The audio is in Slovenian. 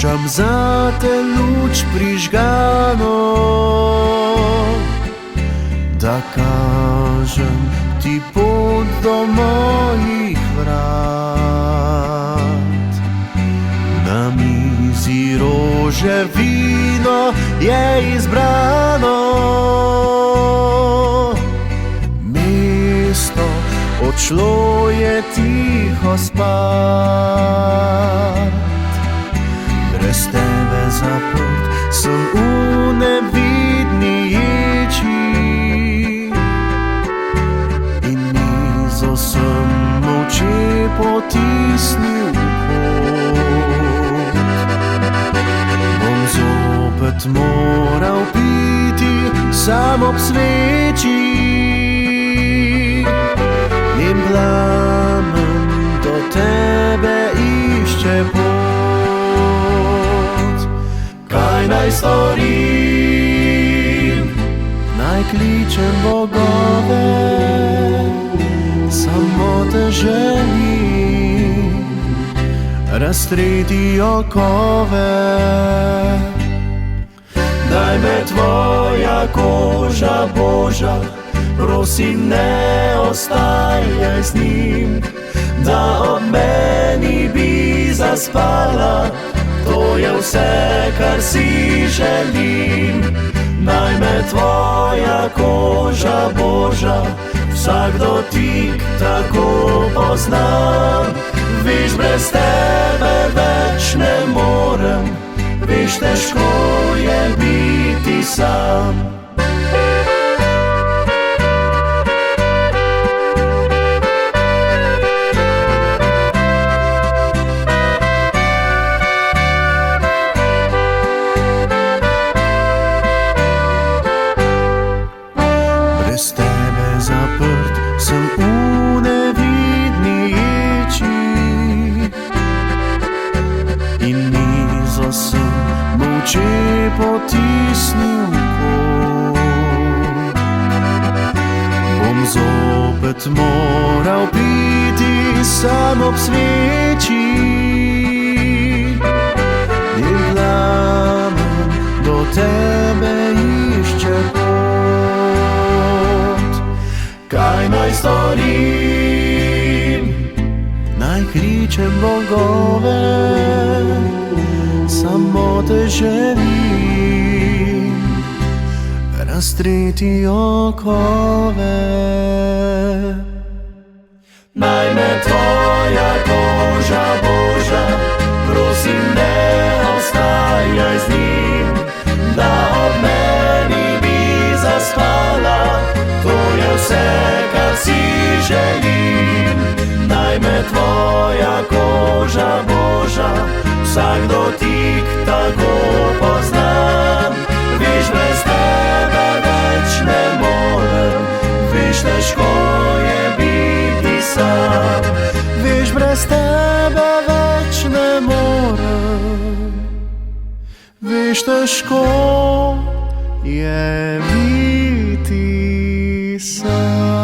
puščam za te luč prižgano, da kažem ti pot do mojih vrat. Na mizi rože, vino je izbrano, mesto odšlo je tiho spat. Brez tebe zaprt sem v nevidni ječi in mizo sem molče potisnil v kot. Bom zopet moral piti sam ob sveči in plamen do tebe išče pot. Kaj naj storim? Naj kličem bogove, samo te želim raztreti okove. Daj me tvoja koža, Boža, prosim, ne ostajaj z njim, da ob meni bi zaspala. To je vse, kar si želim. Naj me tvoja koža, Boža, vsak dotik tako poznam. Veš, brez tebe več ne morem, veš, težko je biti sam. Brez tebe zaprt sem v nevidni ječi in mizo sem molče potisnil v kot. Bom zopet moral piti sam ob sveči in plamen do tebe išče pot. Kaj naj storim? Naj kličem bogove, samo te želim raztreti okove. Naj me tvoja koža, Boža, prosim, ne ostajaj z njim, da ob meni bi zaspala. To je vse, kar si želim. Naj me tvoja koža, Boža, vsak dotik tako poznam. Veš, brez tebe več ne morem, veš, težko je biti sam. Veš, brez tebe več ne morem, veš, težko je biti sam.